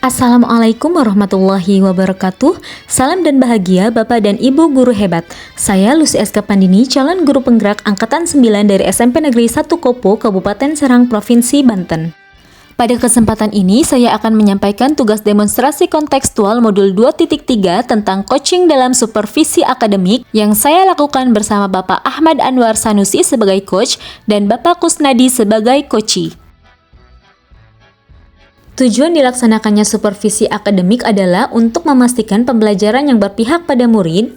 Assalamualaikum warahmatullahi wabarakatuh. Salam dan bahagia Bapak dan Ibu guru hebat. Saya Lucy SK Pandini, calon guru penggerak angkatan 9 dari SMP Negeri 1 Kopo, Kabupaten Serang, Provinsi Banten. Pada kesempatan ini, saya akan menyampaikan tugas demonstrasi kontekstual modul 2.3 tentang coaching dalam supervisi akademik yang saya lakukan bersama Bapak Ahmad Anwar Sanusi sebagai coach dan Bapak Kusnadi sebagai coachee. Tujuan dilaksanakannya supervisi akademik adalah untuk memastikan pembelajaran yang berpihak pada murid,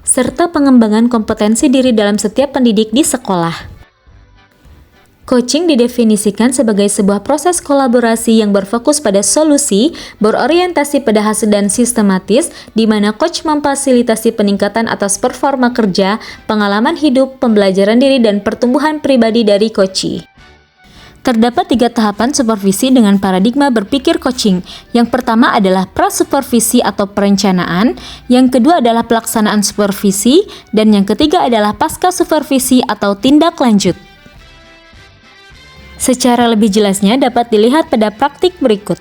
serta pengembangan kompetensi diri dalam setiap pendidik di sekolah. Coaching didefinisikan sebagai sebuah proses kolaborasi yang berfokus pada solusi, berorientasi pada hasil dan sistematis, di mana coach memfasilitasi peningkatan atas performa kerja, pengalaman hidup, pembelajaran diri, dan pertumbuhan pribadi dari coachee. Terdapat 3 tahapan supervisi dengan paradigma berpikir coaching. Yang pertama adalah prasupervisi atau perencanaan, yang kedua adalah pelaksanaan supervisi, dan yang ketiga adalah pasca supervisi atau tindak lanjut. Secara lebih jelasnya dapat dilihat pada praktik berikut.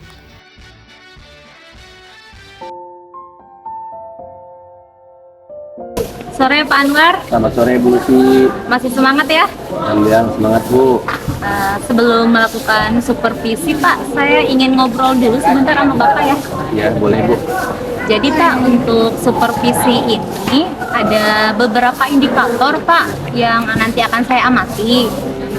Sore Pak Anwar. Selamat sore Bu Lucy. Masih semangat ya? Alhamdulillah semangat Bu. Sebelum melakukan supervisi Pak, saya ingin ngobrol dulu sebentar sama Bapak ya. Ya boleh Bu. Jadi Pak, untuk supervisi ini ada beberapa indikator Pak yang nanti akan saya amati.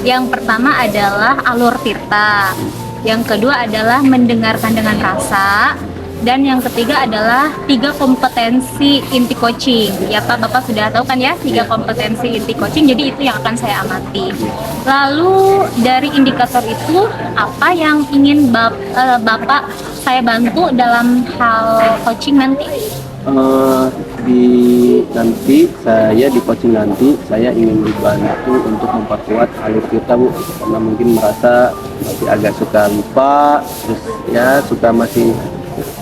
Yang pertama adalah alur tirta, yang kedua adalah mendengarkan dengan rasa, dan yang ketiga adalah 3 kompetensi inti coaching. Ya Pak, Bapak sudah tahu kan ya 3 kompetensi inti coaching, jadi itu yang akan saya amati. Lalu dari indikator itu, apa yang ingin Bapak saya bantu dalam hal coaching nanti? Di coaching nanti saya ingin dibantu untuk memperkuat alur kita Bu, karena mungkin merasa masih agak suka lupa, terus ya suka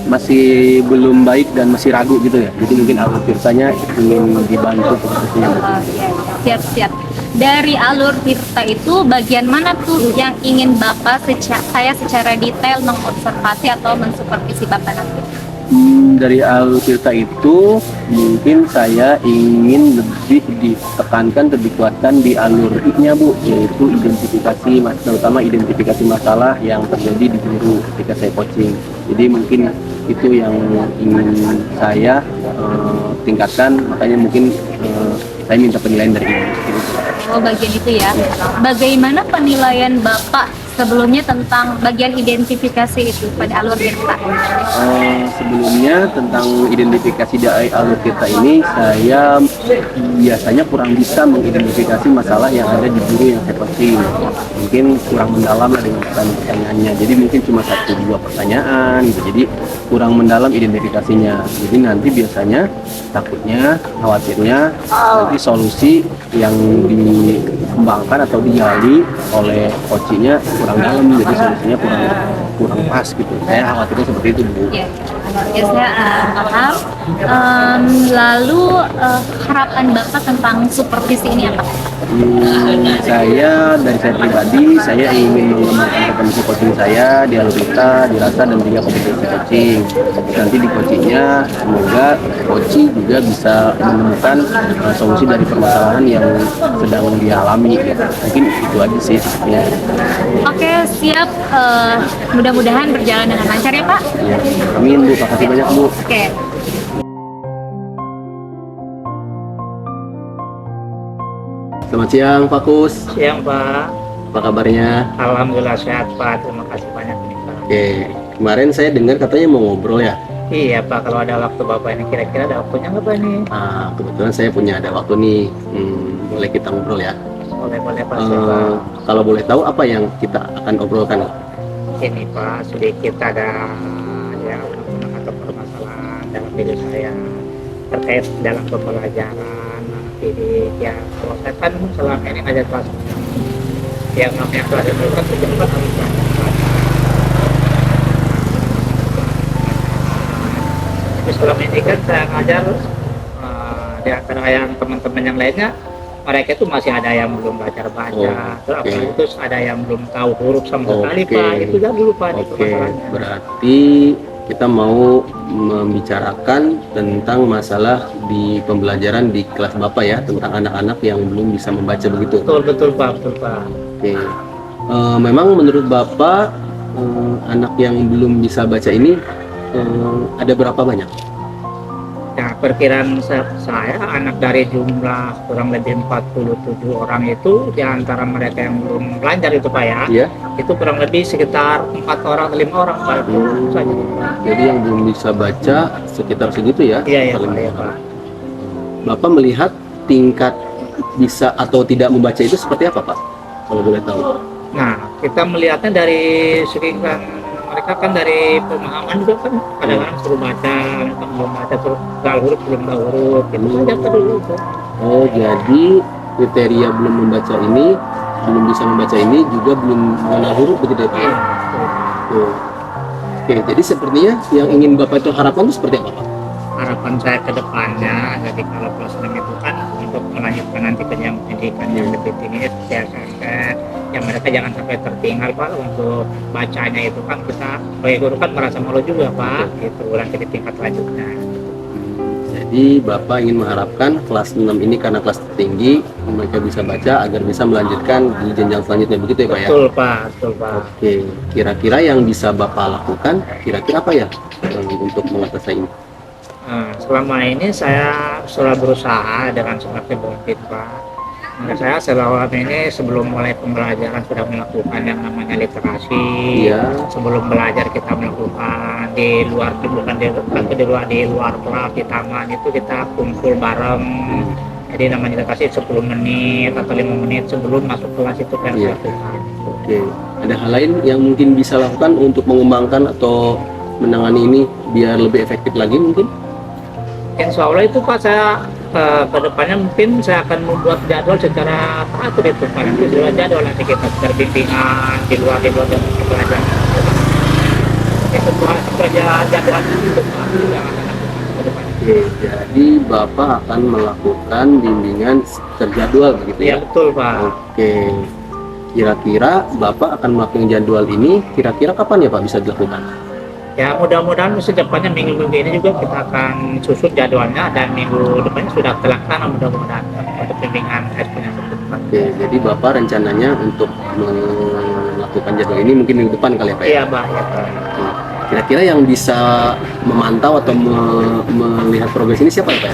masih belum baik dan masih ragu gitu ya. Jadi mungkin alur tirtanya ingin dibantu prosesnya. Siap. Dari alur tirta itu bagian mana tuh yang ingin Bapak saya secara detail mengobservasi atau mensupervisi Bapak nanti? Dari alur tirta itu mungkin saya ingin lebih ditekankan, lebih kuatkan di alur I-nya Bu, yaitu terutama identifikasi masalah yang terjadi di guru ketika saya coaching. Jadi mungkin itu yang ingin saya tingkatkan, makanya mungkin saya minta penilaian dari Ibu. Oh, bagian itu ya. Bagaimana penilaian Bapak sebelumnya tentang bagian identifikasi itu pada alur tirta? Sebelumnya tentang identifikasi dari alur tirta ini, saya biasanya kurang bisa mengidentifikasi masalah yang ada di guru yang saya coaching. Mungkin kurang mendalam lah dengan pertanyaannya. Jadi mungkin cuma 1-2 pertanyaan gitu. Jadi kurang mendalam identifikasinya. Jadi nanti biasanya takutnya, khawatirnya nanti solusi yang dikembangkan atau digali oleh coachingnya kurang dalam, jadi solusinya kurang pas gitu. Saya khawatirnya seperti itu Bu. Ya, saya paham. Lalu harapan Bapak tentang supervisi ini apa? Dari saya pribadi, saya ingin mengembangkan kompetensi coaching saya di alur tirta, dirasa, dan juga kompetensi coaching. Nanti di coachingnya semoga coaching juga bisa menemukan solusi dari permasalahan yang sedang dialami. Mungkin itu aja sih sepertinya. Oke, siap. Mudah-mudahan berjalan dengan lancar ya Pak. Ya, amin Bu, makasih banyak Bu. Oke. Selamat siang Pak Kus. Siang Pak. Apa kabarnya? Alhamdulillah sehat Pak. Terima kasih banyak nih Pak. Oke, kemarin saya dengar katanya mau ngobrol ya. Iya Pak, kalau ada waktu Bapak ini kira-kira ada waktunya nggak Pak nih? Kebetulan saya punya ada waktu nih. Boleh kita ngobrol ya? Boleh Pak. Pak. Kalau boleh tahu apa yang kita akan obrolkan? Ini Pak, sedikit ada ya atau permasalahan dalam diri saya terkait dalam pembelajaran didik ya. Kalau saya kan selama ini ngajar kelas yang namanya kelas itu kan sejauh harus tapi selama ini kan saya ngajar di antara yang teman-teman yang lainnya mereka itu masih ada yang belum belajar baca, terus ada yang belum tahu huruf sama sekali Pak. Itu dah dulu Pak. Oke, berarti kita mau membicarakan tentang masalah di pembelajaran di kelas Bapak ya, tentang anak-anak yang belum bisa membaca begitu. Betul Pak. Oke. Memang menurut Bapak anak yang belum bisa baca ini ada berapa banyak? Ya, perkiraan saya anak dari jumlah kurang lebih 47 orang itu di antara mereka yang belum belajar itu Pak ya. Iya. Itu kurang lebih sekitar 4 orang atau 5 orang Pak. Saja. Jadi yang belum bisa baca sekitar segitu ya? Iya Pak. Bapak melihat tingkat bisa atau tidak membaca itu seperti apa Pak? Kalau boleh tahu. Nah, kita melihatnya dari segi kan mereka kan dari pemahaman juga kan kadang-kadang suruh baca, belum baca terus tahu huruf belum tahu huruf itu saja dulu. Oh, jadi kriteria belum membaca ini, belum bisa membaca ini juga belum mengenal huruf begitu ya Pak? Iya. Oke, jadi sepertinya yang ingin Bapak itu harapkan itu seperti apa Pak? Harapan saya ke depannya, jadi kalau kelas 6 itu kan untuk melanjutkan nanti ke yang pendidikan yang lebih tinggi ya sampai yang mereka jangan sampai tertinggal Pak. Untuk bacanya itu kan kita sebagai guru kan merasa malu juga Pak, gitu nanti di tingkat lanjutnya. Jadi Bapak ingin mengharapkan kelas 6 ini karena kelas tertinggi mereka bisa baca agar bisa melanjutkan di jenjang selanjutnya begitu ya Pak ya? Betul Pak. Oke, kira-kira yang bisa Bapak lakukan kira-kira apa ya untuk mengatasi ini? Selama ini saya sudah berusaha dengan semakin mungkin Pak. Saya selama ini sebelum mulai pembelajaran sudah melakukan yang namanya literasi. Iya. Sebelum belajar kita melakukan di luar, bukan di luar kelas, di taman itu kita kumpul bareng. Jadi namanya literasi 10 menit atau 5 menit sebelum masuk kelas itu kan lakukan. Oke. Ada hal lain yang mungkin bisa lakukan untuk mengembangkan atau menangani ini biar lebih efektif lagi mungkin? Insya Allah itu Pak, saya kedepannya mungkin saya akan membuat jadwal secara teratur itu Pak. Nanti sudah jadwal nanti kita berbimbingan di luar dan pelajaran. Itu kerja jadwal itu Pak. Oke, jadi Bapak akan melakukan bimbingan terjadwal begitu ya? Iya betul Pak. Oke, kira-kira Bapak akan melakukan jadwal ini kira-kira kapan ya Pak bisa dilakukan? Ya mudah-mudahan secepatnya minggu ini juga kita akan susun jadwalnya dan minggu depannya sudah terlaksana mudah-mudahan untuk bimbingan SP-nya tersebut. Oke, jadi Bapak rencananya untuk melakukan jadwal ini mungkin minggu depan kali ya Pak? Iya Pak. Ya, Pak. Kira-kira yang bisa memantau atau melihat progres ini siapa ya Pak?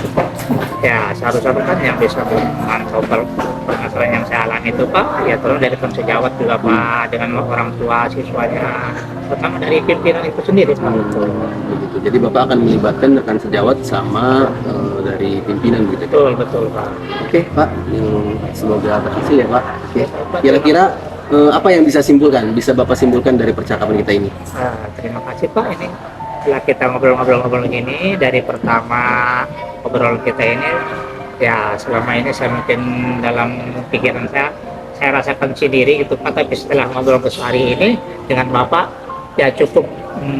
Ya satu-satu kan yang bisa memantau permasalahan yang saya alami itu Pak, ya tolong dari sejawat juga Pak, dengan orang tua siswanya, pertama dari pimpinan itu sendiri Pak. Begitu. Jadi Bapak akan melibatkan rekan sejawat sama dari pimpinan begitu. Betul Pak. Oke Pak, semoga berhasil ya Pak. Oke. Kira-kira apa yang bisa Bapak simpulkan dari percakapan kita ini? Terima kasih Pak, ini setelah kita ngobrol-ngobrol gini, dari pertama obrolan kita ini ya selama ini saya mungkin dalam pikiran saya rasakan sendiri gitu Pak, tapi setelah ngobrol ke hari ini dengan Bapak ya cukup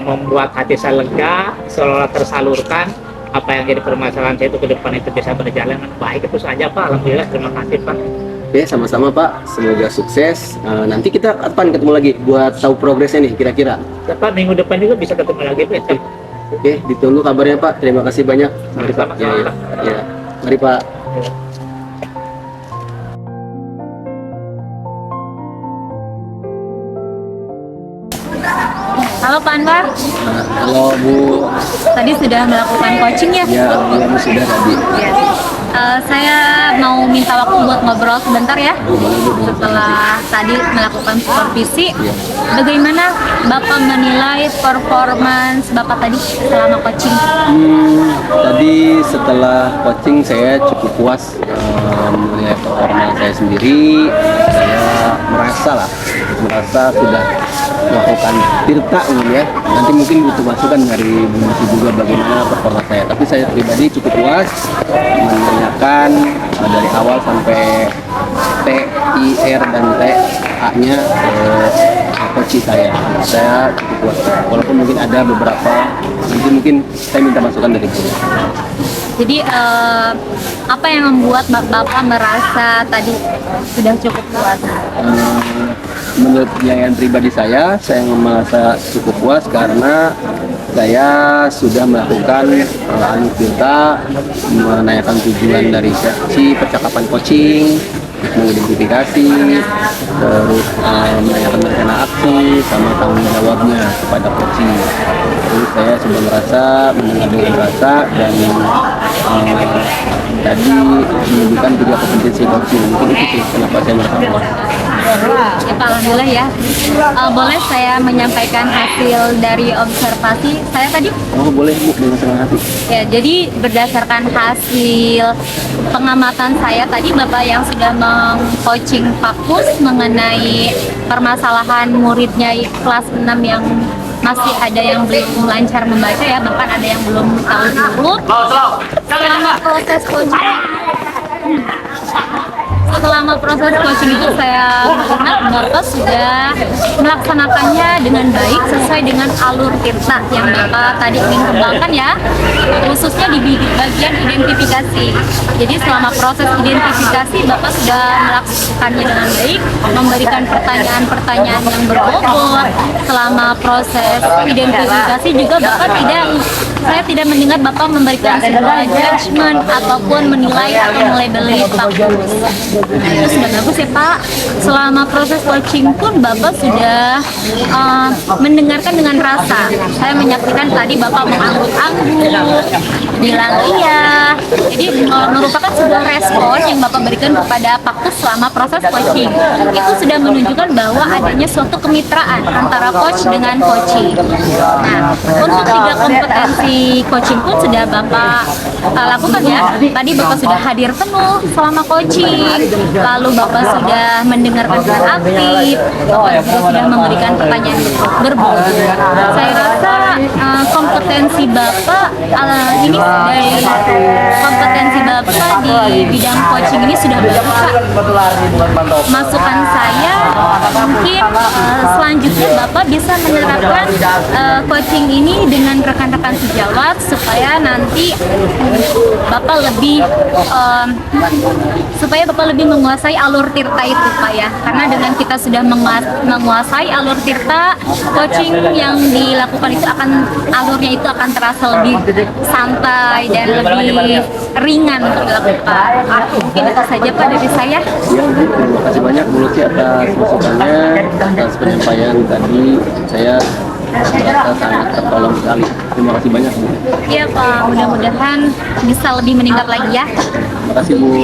membuat hati saya lega, seolah tersalurkan apa yang jadi permasalahan saya itu ke depan itu bisa berjalan dengan baik. Itu saja Pak, alhamdulillah, terima kasih Pak. Oke, sama-sama Pak, semoga sukses. Nanti kita kapan ketemu lagi buat tahu progresnya nih kira-kira? Ya Pak, minggu depan juga bisa ketemu lagi Pak. Oke, ditunggu kabarnya Pak. Terima kasih banyak. Mari Pak. Ya. Mari Pak. Halo Pak Anwar, Halo Bu. tadi sudah melakukan coaching ya? Ya, Bu sudah tadi. Ya. Saya mau minta waktu buat ngobrol sebentar ya. Setelah tadi melakukan supervisi, bagaimana Bapak menilai performance Bapak tadi selama coaching? Tadi setelah coaching saya cukup puas melihat performa saya sendiri. Saya merasa sudah melakukan tirta ya. Nanti mungkin butuh masukan dari Bu Musi juga bagaimana performa saya. Tapi saya pribadi cukup puas menanyakan dari awal sampai T, I, R dan T, A-nya coach saya cukup puas. Walaupun mungkin ada beberapa, mungkin saya minta masukan dari Bu. Jadi apa yang membuat Bapak merasa tadi sudah cukup puas? Menurut penilaian pribadi saya merasa cukup puas karena saya sudah melakukan anugerah, menanyakan tujuan dari sesi percakapan coaching, mengidentifikasi, terus menanyakan rencana aksi sama tanggung jawabnya kepada coaching. Terus saya sudah merasa mendengar dengan rasa dan tadi menunjukkan 3 kompetensi coaching. Mungkin itu sih kenapa saya merasa puas. Ya Pak, alhamdulillah ya. Boleh saya menyampaikan hasil dari observasi saya tadi? Oh boleh Bu, dengan senang hati. Ya, jadi berdasarkan hasil pengamatan saya tadi, Bapak yang sudah meng-coaching Pakus mengenai permasalahan muridnya kelas 6 yang masih ada yang belum lancar membaca ya, bahkan ada yang belum tahu huruf. Selama proses coaching itu saya melihat Bapak sudah melaksanakannya dengan baik sesuai dengan alur tirta yang Bapak tadi ingin kembangkan ya, khususnya di bagian identifikasi. Jadi selama proses identifikasi Bapak sudah melakukannya dengan baik, memberikan pertanyaan-pertanyaan yang berbobot. Selama proses identifikasi juga Bapak saya tidak mendengar Bapak memberikan sebuah judgement ataupun menilai atau melabeli Pakus. Itu sudah bagus ya Pak. Selama proses coaching pun Bapak sudah mendengarkan dengan rasa. Saya menyaksikan tadi Bapak mengangguk-angguk, bilang iya. Jadi merupakan sebuah respon yang Bapak berikan kepada Pakus selama proses coaching. Itu sudah menunjukkan bahwa adanya suatu kemitraan antara coach dengan coaching. Nah, untuk 3 kompetensi coaching pun sudah Bapak lakukan ya. Tadi Bapak sudah hadir penuh selama coaching, lalu Bapak sudah mendengarkan dengan aktif, Bapak juga sudah memberikan pertanyaan berbobot. Saya rasa kompetensi Bapak ini dari kompetensi Bapak di bidang coaching ini sudah bagus Pak. Masukan saya mungkin selanjutnya Bapak bisa menerapkan coaching ini dengan rekan-rekan sejawat supaya nanti Bapak lebih menguasai alur tirta itu Pak ya. Karena dengan kita sudah menguasai alur tirta, coaching yang dilakukan itu alurnya itu akan terasa lebih santai dan lebih ringan untuk dilakukan. Mungkin itu saja Pak dari saya. Ya, terima kasih banyak Bu Lutfi atas masukannya, atas penyampaian tadi. Saya merasa sangat tertolong sekali. Terima kasih banyak Bu. Iya Pak, mudah-mudahan bisa lebih meningkat lagi ya. Terima kasih Bu.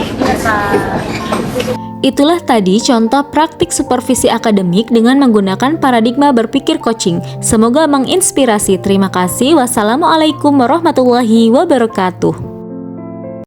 Itulah tadi contoh praktik supervisi akademik dengan menggunakan paradigma berpikir coaching. Semoga menginspirasi. Terima kasih. Wassalamualaikum warahmatullahi wabarakatuh.